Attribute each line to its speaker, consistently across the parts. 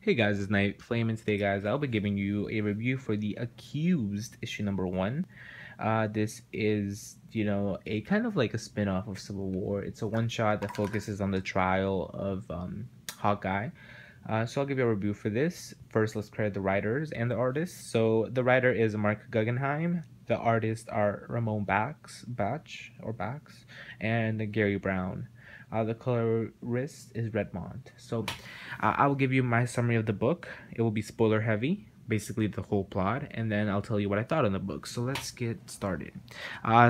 Speaker 1: Hey guys, it's Night Flame, and today, guys, I'll be giving you a review for The Accused, issue number 1. This is, a kind of like a spin-off of Civil War. It's a one-shot that focuses on the trial of Hawkeye. So I'll give you a review for this. First, let's credit the writers and the artists. So the writer is Mark Guggenheim. The artists are Ramon Bax, and Gary Brown. The colorist is Redmond. So I will give you my summary of the book. It will be spoiler heavy, basically the whole plot, and then I'll tell you what I thought on the book. So let's get started.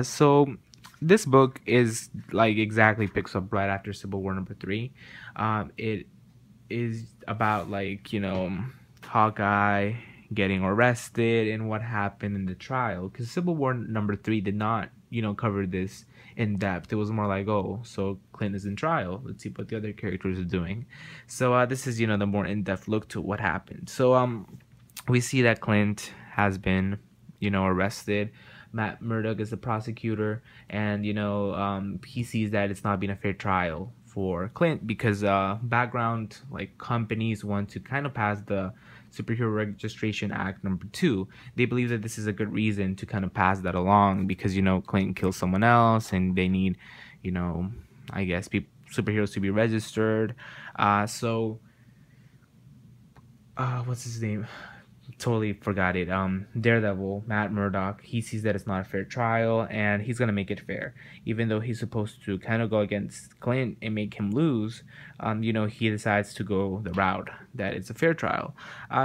Speaker 1: So this book is like exactly picks up right after Civil War number 3. It is about Hawkeye getting arrested and what happened in the trial, because Civil War number 3 did not cover this in depth. It was more like, oh, so Clint is in trial, let's see what the other characters are doing. So this is the more in-depth look to what happened. So we see that Clint has been arrested. Matt Murdock is the prosecutor, and he sees that it's not been a fair trial for Clint because background like companies want to kind of pass the Superhero Registration Act number 2. They believe that this is a good reason to kind of pass that along because Clint kills someone else and they need I guess superheroes to be registered. So what's his name? Totally forgot it. Daredevil, Matt Murdock, he sees that it's not a fair trial and he's gonna make it fair. Even though he's supposed to kind of go against Clint and make him lose, he decides to go the route that it's a fair trial.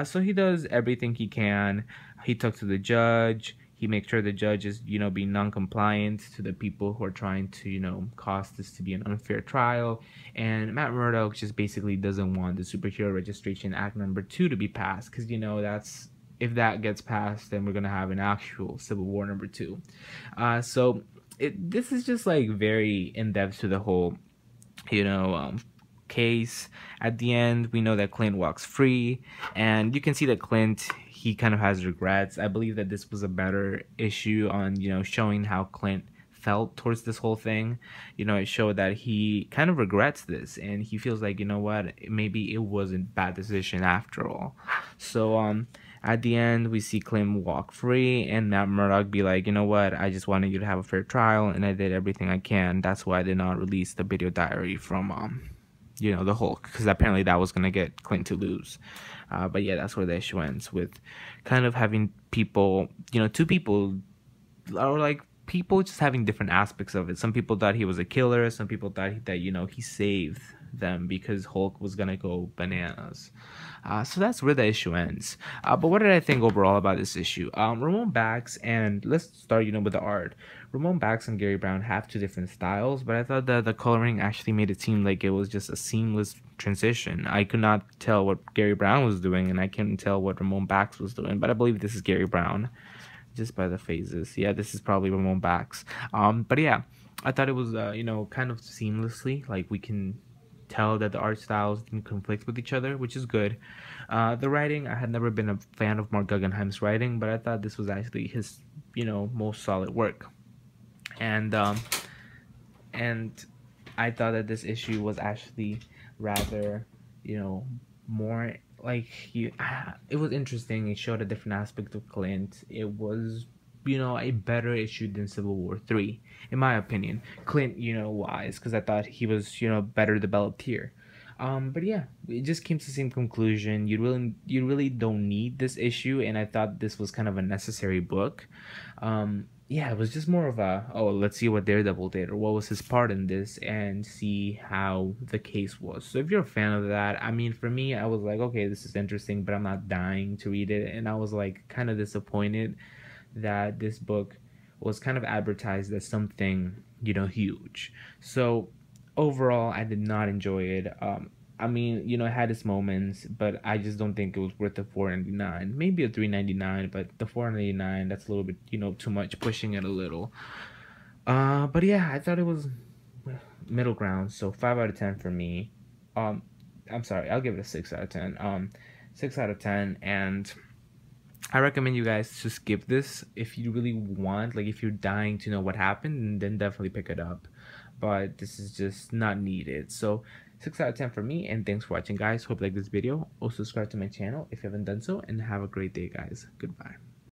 Speaker 1: So he does everything he can. He talks to the judge. He makes sure the judge is, being non-compliant to the people who are trying to, cause this to be an unfair trial. And Matt Murdock just basically doesn't want the Superhero Registration Act number 2 to be passed because, that's if that gets passed, then we're gonna have an actual Civil War number 2. So this is just like very in depth to the whole, case. At the end, we know that Clint walks free, and you can see that Clint, he kind of has regrets. I believe that this was a better issue on showing how Clint felt towards this whole thing. It showed that he kind of regrets this and he feels like, what, maybe it wasn't a bad decision after all. So at the end, we see Clint walk free and Matt Murdock be like, what, I just wanted you to have a fair trial and I did everything I can. That's why I did not release the video diary from the Hulk, because apparently that was gonna get Clint to lose. But yeah, that's where the issue ends, with kind of having people, two people, or like people just having different aspects of it. Some people thought he was a killer. Some people thought that he saved them because Hulk was gonna go bananas. So that's where the issue ends. But what did I think overall about this issue? Ramon Bax, and let's start with the art. Ramon Bax and Gary Brown have two different styles, but I thought that the coloring actually made it seem like it was just a seamless transition. I could not tell what Gary Brown was doing, and I couldn't tell what Ramon Bax was doing, but I believe this is Gary Brown just by the phases. Yeah, this is probably Ramon Bax. But yeah, I thought it was kind of seamlessly, like we can tell that the art styles didn't conflict with each other, which is good. The writing, I had never been a fan of Mark Guggenheim's writing, but I thought this was actually his most solid work. And I thought that this issue was actually rather more like it was interesting. It showed a different aspect of Clint. It was a better issue than Civil War 3 in my opinion. Clint wise, because I thought he was better developed here. But yeah, it just came to the same conclusion. You really don't need this issue, and I thought this was kind of a necessary book. Yeah, it was just more of a, oh, let's see what Daredevil did or what was his part in this and see how the case was. So if you're a fan of that, I mean, for me, I was like, okay, this is interesting, but I'm not dying to read it. And I was like kind of disappointed that this book was kind of advertised as something, huge. So overall, I did not enjoy it. I mean, it had its moments, but I just don't think it was worth the $4.99. Maybe a $3.99, but the $4.99, that's a little bit, too much, pushing it a little. But yeah, I thought it was middle ground, so 5 out of 10 for me. I'm sorry, I'll give it a 6 out of 10. 6 out of 10, and I recommend you guys to skip this if you really want, like if you're dying to know what happened, then definitely pick it up. But this is just not needed. So 6 out of 10 for me, and thanks for watching, guys. Hope you like this video. Also subscribe to my channel if you haven't done so, and have a great day, guys. Goodbye.